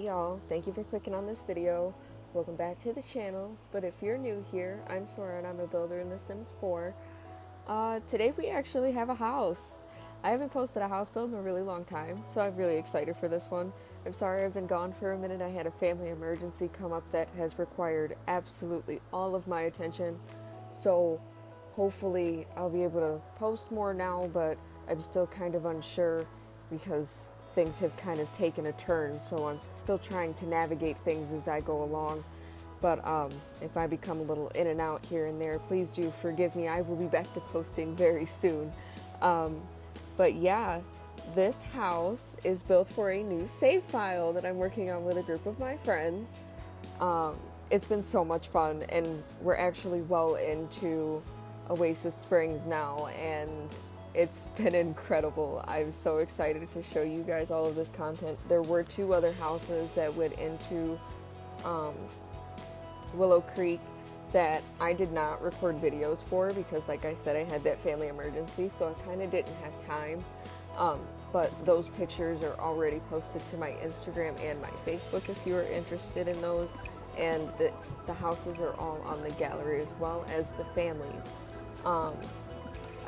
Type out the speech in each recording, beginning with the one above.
Hey y'all, thank you for clicking on this video. Welcome back to the channel. But if you're new here, I'm Sora and I'm a builder in The Sims 4. Today we actually have a house. I haven't posted a house build in a really long time, so I'm really excited for this one. I'm sorry I've been gone for a minute. I had a family emergency come up that has required absolutely all of my attention. So hopefully I'll be able to post more now, but I'm still kind of unsure because things have kind of taken a turn, so I'm still trying to navigate things as I go along. But if I become a little in and out here and there, please do forgive me. I will be back to posting very soon. But yeah, this house is built for a new save file that I'm working on with a group of my friends. It's been so much fun, and we're actually well into Oasis Springs now, and it's been incredible. I'm so excited to show you guys all of this content. There were two other houses that went into Willow Creek that I did not record videos for because, like I said, I had that family emergency, so I kind of didn't have time. But those pictures are already posted to my Instagram and my Facebook if you are interested in those. And the houses are all on the gallery as well as the families.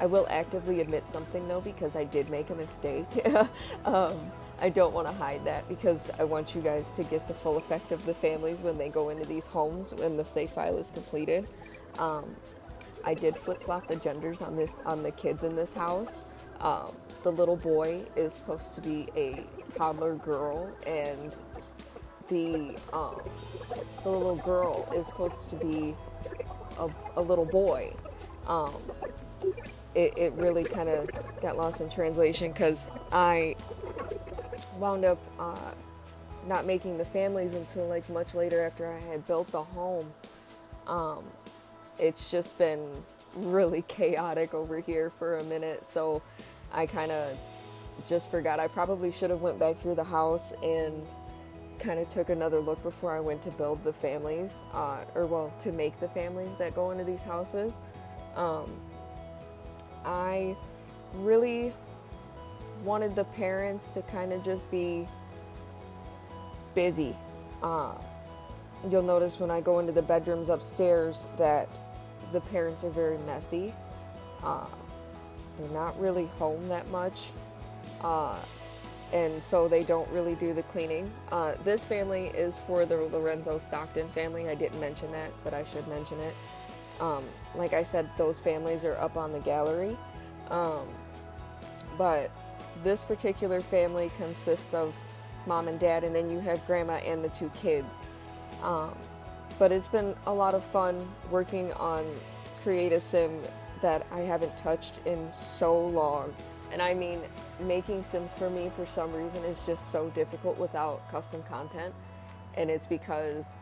I will actively admit something though, because I did make a mistake. I don't want to hide that because I want you guys to get the full effect of the families when they go into these homes when the save file is completed. I did flip-flop the genders on the kids in this house. The little boy is supposed to be a toddler girl, and the little girl is supposed to be a little boy. It really kind of got lost in translation because I wound up not making the families until like much later after I had built the home. It's just been really chaotic over here for a minute, so I kind of just forgot. I probably should have went back through the house and kind of took another look before I went to build the families, to make the families that go into these houses. I really wanted the parents to kind of just be busy. You'll notice when I go into the bedrooms upstairs that the parents are very messy. They're not really home that much, and so they don't really do the cleaning. This family is for the Lorenzo-Stockton family. I didn't mention that, but I should mention it. Like I said, those families are up on the gallery, but this particular family consists of mom and dad, and then you have grandma and the two kids. But it's been a lot of fun working on Create a Sim that I haven't touched in so long. And I mean, making Sims for me for some reason is just so difficult without custom content, and it's because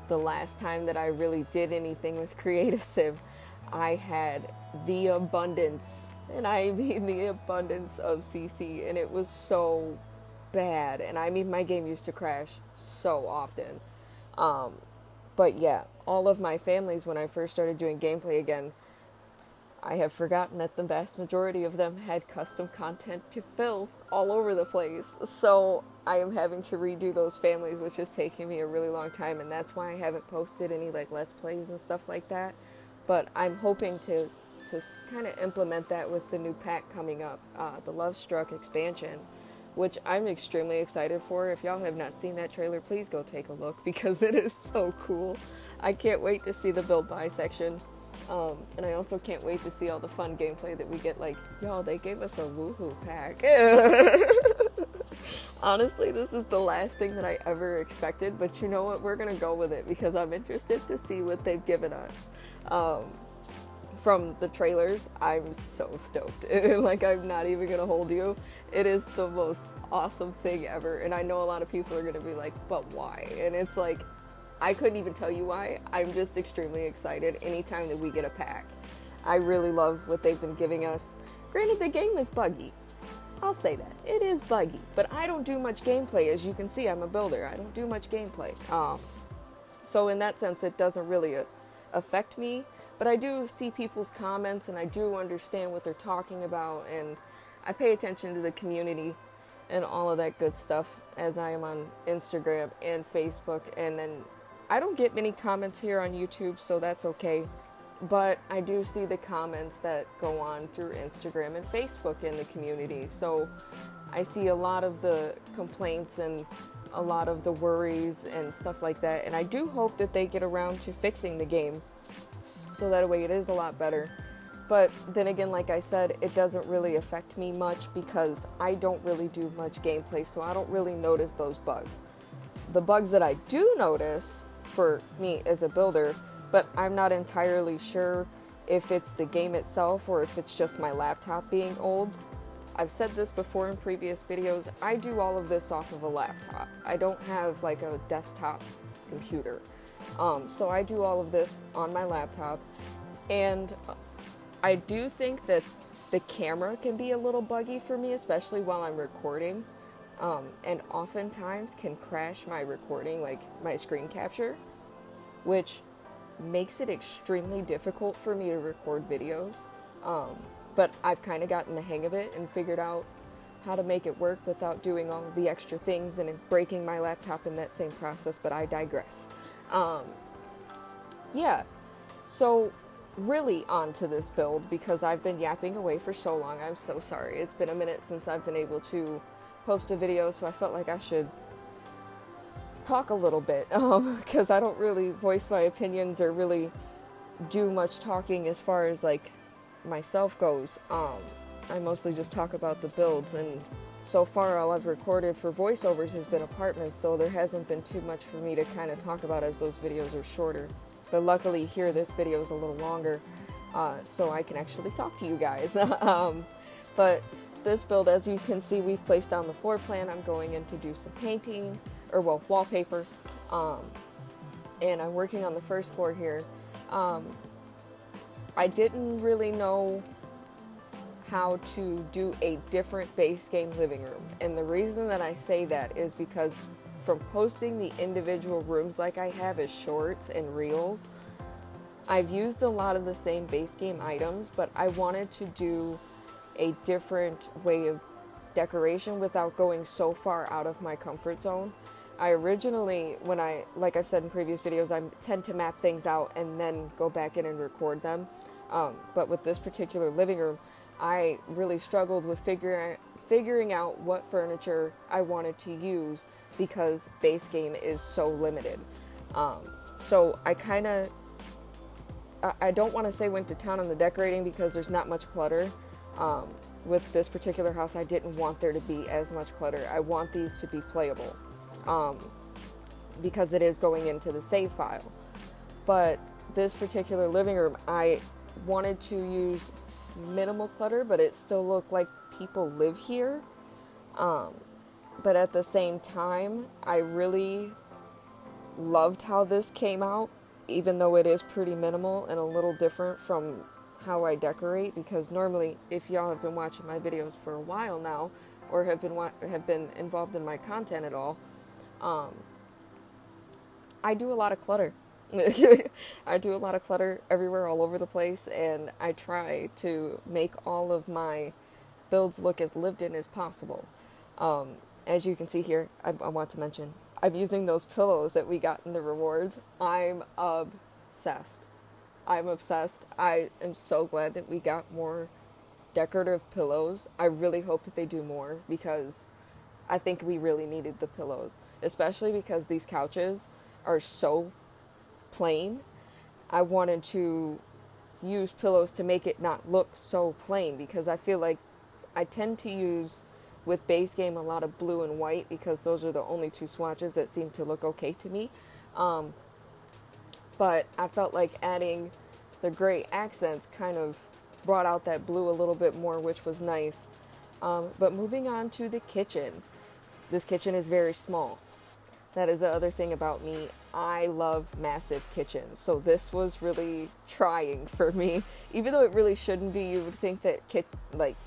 the last time that I really did anything with Create a Sim, I had the abundance, and I mean the abundance of CC, and it was so bad. And I mean, my game used to crash so often. But yeah, all of my families, when I first started doing gameplay again, I have forgotten that the vast majority of them had custom content to fill all over the place. So I am having to redo those families, which is taking me a really long time, and that's why I haven't posted any like Let's Plays and stuff like that. But I'm hoping to kind of implement that with the new pack coming up, the Love Struck expansion, which I'm extremely excited for. If y'all have not seen that trailer, please go take a look because it is so cool. I can't wait to see the build buy section. And I also can't wait to see all the fun gameplay that we get. Like, y'all, they gave us a woohoo pack. Honestly, this is the last thing that I ever expected, but you know what? We're gonna go with it because I'm interested to see what they've given us. From the trailers, I'm so stoked. Like, I'm not even gonna hold you. It is the most awesome thing ever, and I know a lot of people are gonna be like, but why? And it's like, I couldn't even tell you why. I'm just extremely excited anytime that we get a pack. I really love what they've been giving us. Granted, the game is buggy. I'll say that. It is buggy, but I don't do much gameplay. As you can see, I'm a builder. I don't do much gameplay. So in that sense, it doesn't really affect me, but I do see people's comments, and I do understand what they're talking about, and I pay attention to the community. and all of that good stuff, as I am on Instagram and Facebook. And then I don't get many comments here on YouTube, so that's okay. But I do see the comments that go on through Instagram and Facebook in the community. So I see a lot of the complaints and a lot of the worries and stuff like that. And I do hope that they get around to fixing the game so that way it is a lot better. But then again, like I said, it doesn't really affect me much because I don't really do much gameplay, so I don't really notice those bugs. The bugs that I do notice for me as a builder, but I'm not entirely sure if it's the game itself or if it's just my laptop being old. I've said this before in previous videos, I do all of this off of a laptop. I don't have like a desktop computer. So I do all of this on my laptop, and I do think that the camera can be a little buggy for me, especially while I'm recording, and oftentimes can crash my recording, like my screen capture, which makes it extremely difficult for me to record videos. But I've kind of gotten the hang of it and figured out how to make it work without doing all the extra things and breaking my laptop in that same process, but I digress. Yeah, so really on to this build, because I've been yapping away for so long. I'm so sorry. It's been a minute since I've been able to post a video, so I felt like I should talk a little bit, because I don't really voice my opinions or really do much talking as far as like myself goes. I mostly just talk about the builds, and so far all I've recorded for voiceovers has been apartments, so there hasn't been too much for me to kind of talk about as those videos are shorter. But luckily here this video is a little longer, so I can actually talk to you guys. But this build, as you can see, we've placed down the floor plan. I'm going in to do some painting, or well, wallpaper, and I'm working on the first floor here. I didn't really know how to do a different base game living room, and the reason that I say that is because from posting the individual rooms like I have as shorts and reels, I've used a lot of the same base game items, but I wanted to do a different way of decoration without going so far out of my comfort zone. I originally, like I said in previous videos, I tend to map things out and then go back in and record them. But with this particular living room, I really struggled with figuring out what furniture I wanted to use because base game is so limited. So I don't want to say went to town on the decorating because there's not much clutter. With this particular house, I didn't want there to be as much clutter. I want these to be playable, because it is going into the save file. But this particular living room, I wanted to use minimal clutter, but it still looked like people live here. But at the same time, I really loved how this came out, even though it is pretty minimal and a little different from how I decorate, because normally, if y'all have been watching my videos for a while now, or have been involved in my content at all, I do a lot of clutter. I do a lot of clutter everywhere, all over the place, and I try to make all of my builds look as lived in as possible. As you can see here, I want to mention, I'm using those pillows that we got in the rewards. I'm obsessed. I am so glad that we got more decorative pillows. I really hope that they do more, because I think we really needed the pillows, especially because these couches are so plain. I wanted to use pillows to make it not look so plain, because I feel like I tend to use with base game a lot of blue and white, because those are the only two swatches that seem to look okay to me. But I felt like adding the gray accents kind of brought out that blue a little bit more, which was nice. But moving on to the kitchen. This kitchen is very small. That is the other thing about me. I love massive kitchens. So this was really trying for me. Even though it really shouldn't be, you would think that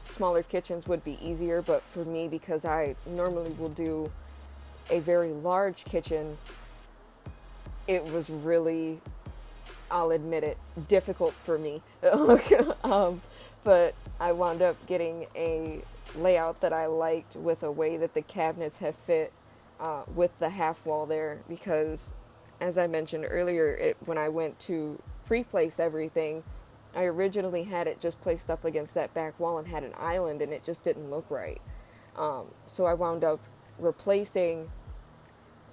smaller kitchens would be easier. But for me, because I normally will do a very large kitchen, it was really, I'll admit it, difficult for me. But I wound up getting a layout that I liked with a way that the cabinets have fit with the half wall there, because as I mentioned earlier, when I went to pre-place everything, I originally had it just placed up against that back wall and had an island, and it just didn't look right. So I wound up replacing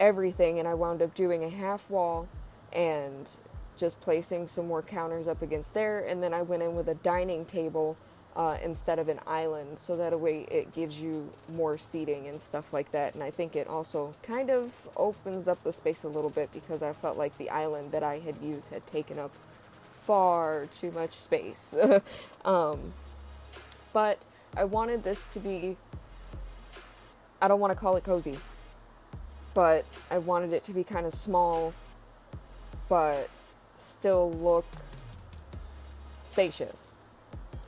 everything, and I wound up doing a half wall and just placing some more counters up against there, and then I went in with a dining table instead of an island, so that way it gives you more seating and stuff like that. And I think it also kind of opens up the space a little bit, because I felt like the island that I had used had taken up far too much space. But I wanted this to be, I don't want to call it cozy, but I wanted it to be kind of small, but still look spacious,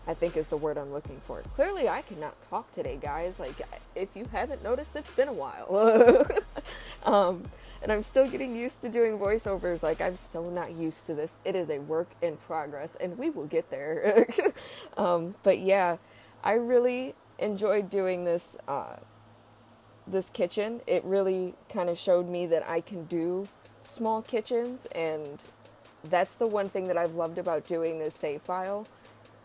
I think is the word I'm looking for. Clearly, I cannot talk today, guys. Like, if you haven't noticed, it's been a while. And I'm still getting used to doing voiceovers. Like, I'm so not used to this. It is a work in progress, and we will get there. But yeah, I really enjoyed doing this, this kitchen. It really kind of showed me that I can do small kitchens, and that's the one thing that I've loved about doing this save file,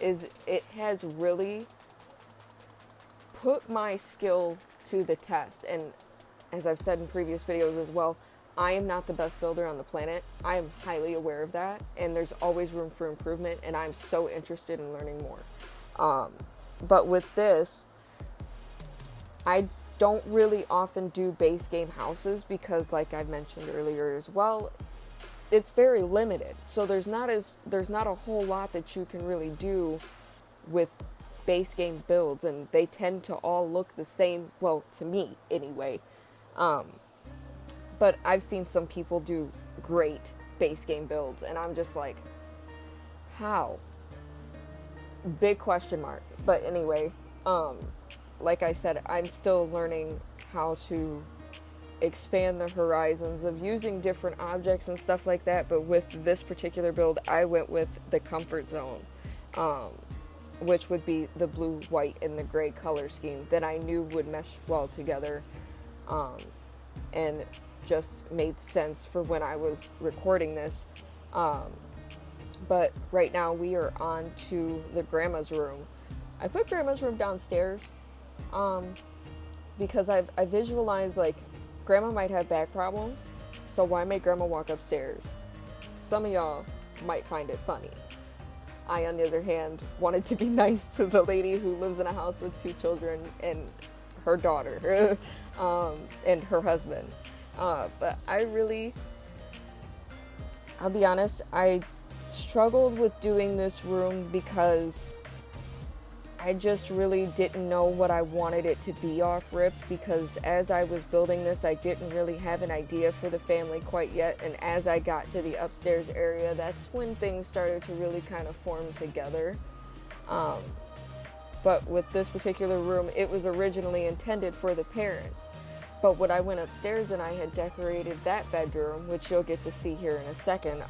is it has really put my skill to the test. And as I've said in previous videos as well, I am not the best builder on the planet. I am highly aware of that, and there's always room for improvement, and I'm so interested in learning more. But with this, I don't really often do base game houses, because like I've mentioned earlier as well, it's very limited. So there's not a whole lot that you can really do with base game builds, and they tend to all look the same, well, to me anyway. But I've seen some people do great base game builds, and I'm just like, how? Big question mark. But anyway, like I said, I'm still learning how to expand the horizons of using different objects and stuff like that. But with this particular build, I went with the comfort zone, which would be the blue, white, and the gray color scheme that I knew would mesh well together, and just made sense for when I was recording this. But right now we are on to the grandma's room. I put grandma's room downstairs because I visualized, like, grandma might have back problems, so why make grandma walk upstairs? Some of y'all might find it funny. I, on the other hand, wanted to be nice to the lady who lives in a house with 2 children and her daughter and her husband. But I'll be honest, I struggled with doing this room because I just really didn't know what I wanted it to be off rip, because as I was building this, I didn't really have an idea for the family quite yet, and as I got to the upstairs area, that's when things started to really kind of form together. But with this particular room, it was originally intended for the parents. But when I went upstairs and I had decorated that bedroom, which you'll get to see here in a second,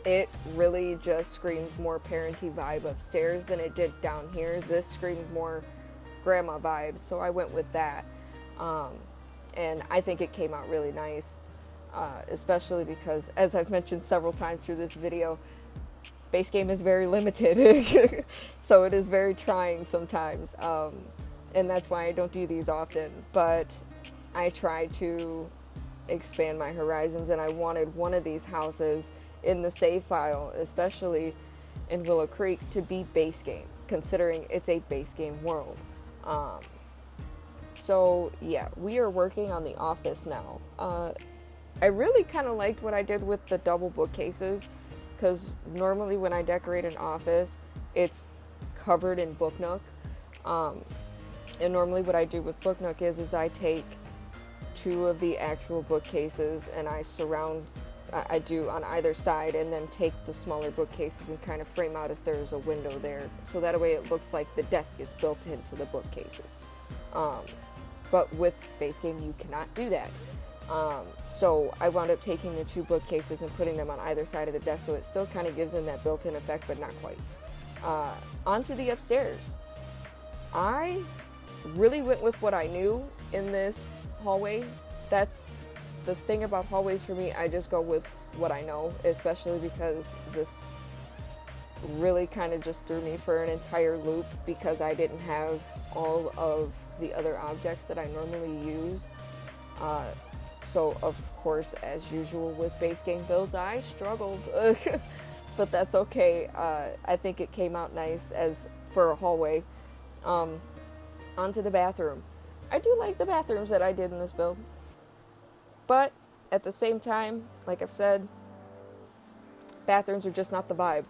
it really just screamed more parenty vibe upstairs than it did down here. This screamed more grandma vibes, so I went with that. And I think it came out really nice, especially because, as I've mentioned several times through this video, base game is very limited, so it is very trying sometimes. And that's why I don't do these often, but I try to expand my horizons, and I wanted one of these houses in the save file, especially in Willow Creek, to be base game, considering it's a base game world. So yeah, we are working on the office now. I really kind of liked what I did with the double bookcases, because normally when I decorate an office, it's covered in Book Nook. And normally what I do with Book Nook is I take 2 of the actual bookcases and I do on either side, and then take the smaller bookcases and kind of frame out if there's a window there, so that way it looks like the desk is built into the bookcases. But with base game, you cannot do that. So I wound up taking the 2 bookcases and putting them on either side of the desk, so it still kind of gives them that built-in effect, but not quite. Onto the upstairs. I really went with what I knew in this hallway. That's the thing about hallways for me. I just go with what I know, especially because this really kind of just threw me for an entire loop because I didn't have all of the other objects that I normally use. So of course, as usual with base game builds, I struggled, but that's okay. I think it came out nice as for a hallway. Onto the bathroom. I do like the bathrooms that I did in this build, but at the same time, like I've said, bathrooms are just not the vibe.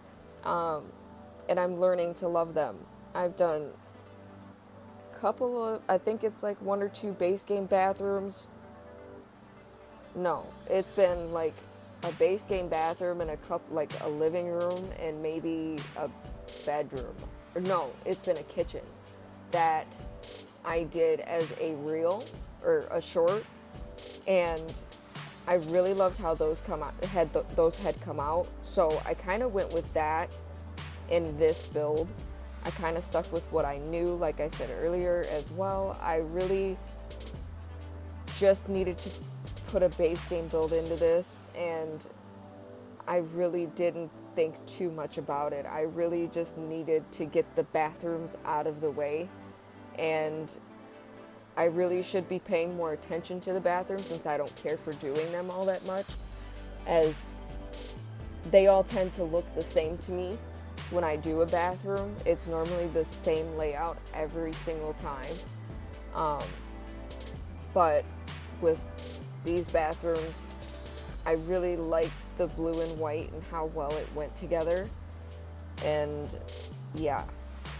And I'm learning to love them. I've done a couple of, I think it's like 1 or 2 base game bathrooms. No, it's been like a base game bathroom and a couple, like a living room and maybe a bedroom. Or no, it's been a kitchen that I did as a reel or a short, and I really loved how those had come out. So I kind of went with that in this build. I kind of stuck with what I knew, like I said earlier as well. I really just needed to put a base game build into this, and I really didn't think too much about it. I really just needed to get the bathrooms out of the way, and I really should be paying more attention to the bathrooms since I don't care for doing them all that much, as they all tend to look the same to me. When I do a bathroom, it's normally the same layout every single time. But with these bathrooms, I really liked the blue and white and how well it went together. And yeah,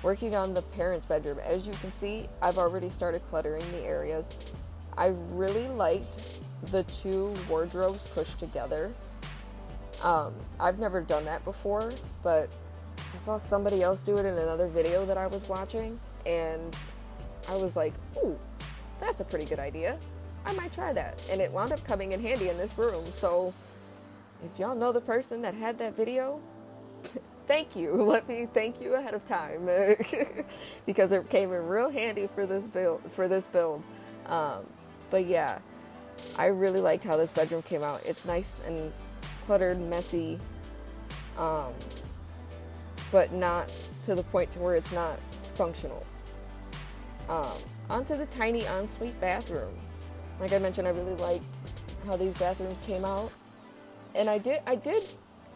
working on the parents' bedroom, as you can see, I've already started cluttering the areas. I really liked the 2 wardrobes pushed together. I've never done that before, but I saw somebody else do it in another video that I was watching, and I was like, ooh, that's a pretty good idea. I might try that. And it wound up coming in handy in this room. So if y'all know the person that had that video, thank you. Let me thank you ahead of time because it came in real handy for this build. But yeah, I really liked how this bedroom came out. It's nice and cluttered, messy, but not to the point to where it's not functional. Onto the tiny ensuite bathroom. Like I mentioned, I really liked how these bathrooms came out. And I did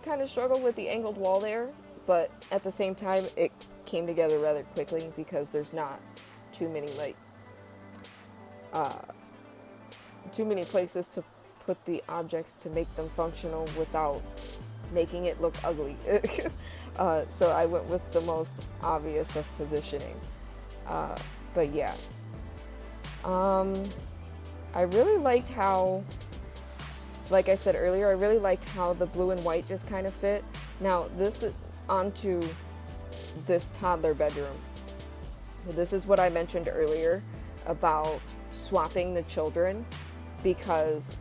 kind of struggle with the angled wall there, but at the same time, it came together rather quickly because there's not too many places to put the objects to make them functional without making it look ugly. So I went with the most obvious of positioning. But yeah. I really liked how, like I said earlier, I really liked how the blue and white just kind of fit. Now this is onto this toddler bedroom. This is what I mentioned earlier about swapping the children, because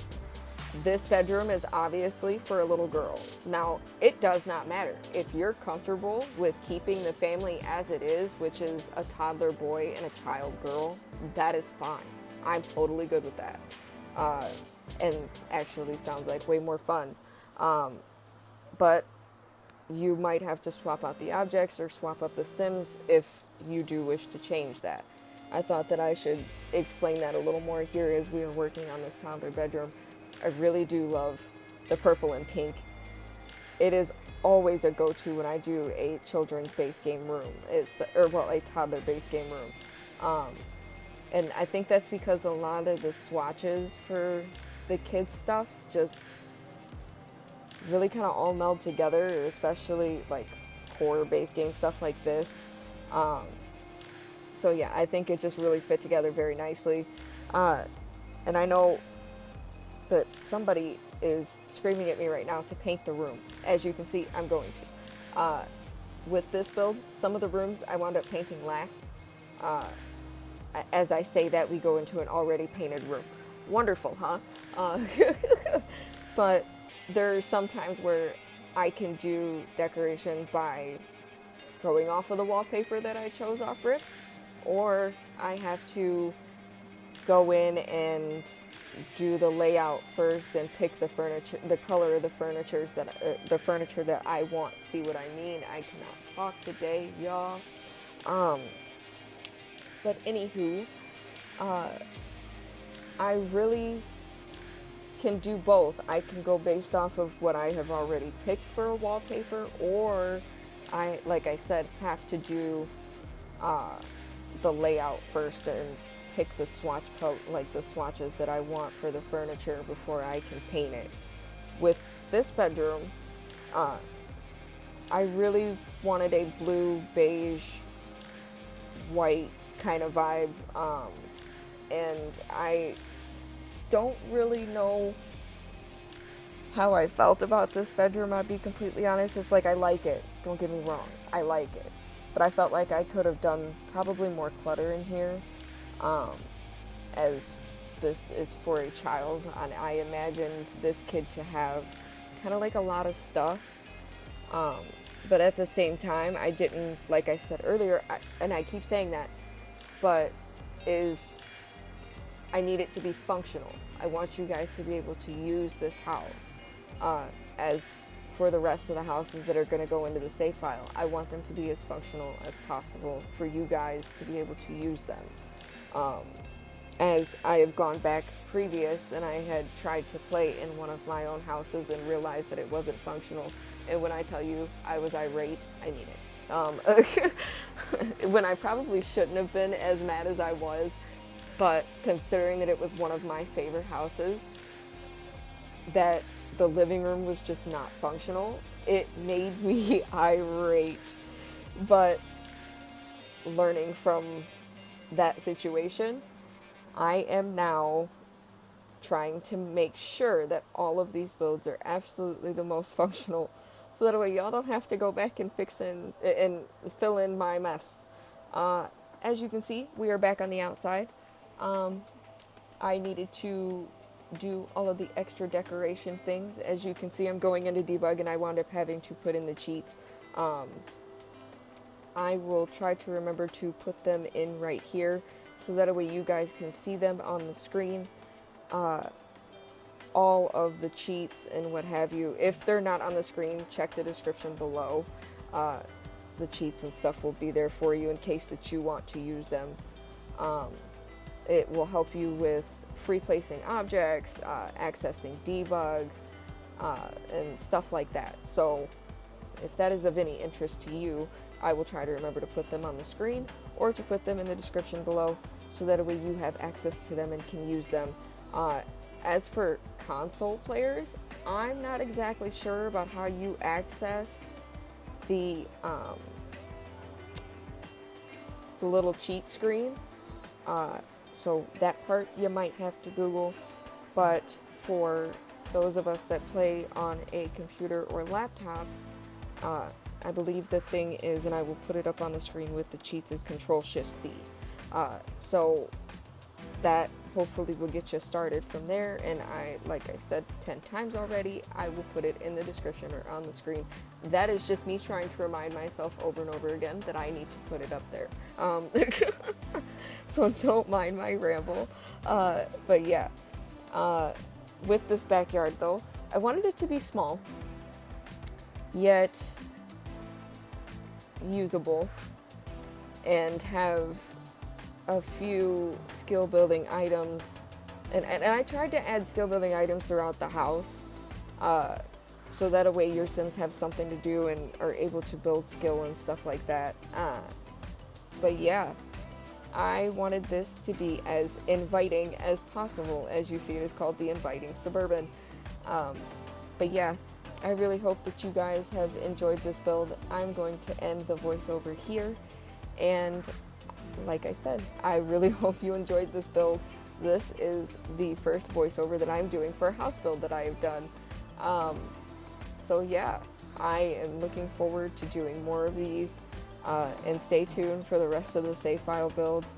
this bedroom is obviously for a little girl. Now, it does not matter. If you're comfortable with keeping the family as it is, which is a toddler boy and a child girl, that is fine. I'm totally good with that. And actually sounds like way more fun. But you might have to swap out the objects or swap up the Sims if you do wish to change that. I thought that I should explain that a little more here as we are working on this toddler bedroom. I really do love the purple and pink. It is always a go-to when I do a children's base game room, a toddler base game room. And I think that's because a lot of the swatches for the kids stuff just really kind of all meld together, especially like core base game stuff like this. So yeah, I think it just really fit together very nicely. And I know that somebody is screaming at me right now to paint the room. As you can see, I'm going to. With this build, some of the rooms I wound up painting last. As I say that, we go into an already painted room. Wonderful, huh? But there are some times where I can do decoration by going off of the wallpaper that I chose off rip, or I have to go in and do the layout first and pick the furniture, the color of the furniture that I want. See what I mean? I cannot talk today, y'all. But anywho, I really can do both. I can go based off of what I have already picked for a wallpaper, or I, like I said, have to do the layout first and pick the swatch coat, like the swatches that I want for the furniture before I can paint it. With this bedroom, I really wanted a blue, beige, white kind of vibe, and I don't really know how I felt about this bedroom, I'll be completely honest. It's like, I like it, don't get me wrong, I like it, but I felt like I could have done probably more clutter in here, as this is for a child, and I imagined this kid to have kind of like a lot of stuff, but at the same time, I didn't, like I said earlier, and I keep saying that, but I need it to be functional. I want you guys to be able to use this house. As for the rest of the houses that are going to go into the save file, I want them to be as functional as possible for you guys to be able to use them. As I have gone back previous and I had tried to play in one of my own houses and realized that it wasn't functional. And when I tell you I was irate, I mean it. When I probably shouldn't have been as mad as I was, but considering that it was one of my favorite houses, that the living room was just not functional, it made me irate. But learning from that situation, I am now trying to make sure that all of these builds are absolutely the most functional, so that way y'all don't have to go back and fix and fill in my mess. As you can see, we are back on the outside. I needed to do all of the extra decoration things. As you can see, I'm going into debug and I wound up having to put in the cheats. I will try to remember to put them in right here, so that way you guys can see them on the screen. All of the cheats and what have you. If they're not on the screen, check the description below. The cheats and stuff will be there for you in case that you want to use them. It will help you with free placing objects, accessing debug, and stuff like that. So if that is of any interest to you, I will try to remember to put them on the screen or to put them in the description below, so that way you have access to them and can use them. As for console players, I'm not exactly sure about how you access the little cheat screen. So that part you might have to Google, but for those of us that play on a computer or laptop, I believe the thing is, and I will put it up on the screen with the cheats, is Control-Shift-C. So that hopefully will get you started from there, and like I said 10 times already, I will put it in the description or on the screen. That is just me trying to remind myself over and over again that I need to put it up there. So don't mind my ramble. But yeah, with this backyard though, I wanted it to be small, yet usable, and have a few skill building items, and I tried to add skill building items throughout the house, so that a way your Sims have something to do and are able to build skill and stuff like that. But yeah, I wanted this to be as inviting as possible. As you see, it is called the Inviting Suburban. But yeah, I really hope that you guys have enjoyed this build. I'm going to end the voiceover here, and like I said, I really hope you enjoyed this build. This is the first voiceover that I'm doing for a house build that I have done. So yeah, I am looking forward to doing more of these, and stay tuned for the rest of the save file builds.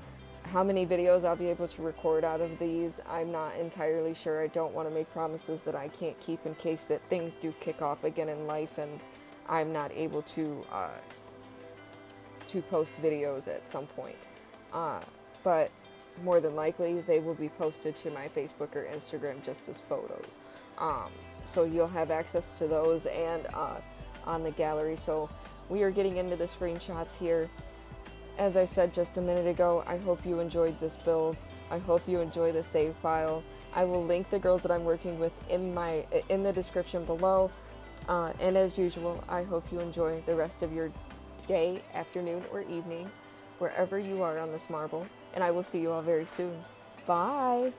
How many videos I'll be able to record out of these, I'm not entirely sure. I don't want to make promises that I can't keep in case that things do kick off again in life and I'm not able to post videos at some point. but more than likely they will be posted to my Facebook or Instagram just as photos. So you'll have access to those and on the gallery. So we are getting into the screenshots here. As I said just a minute ago, I hope you enjoyed this build. I hope you enjoy the save file. I will link the girls that I'm working with in the description below. And as usual, I hope you enjoy the rest of your day, afternoon, or evening, wherever you are on this marble. And I will see you all very soon. Bye!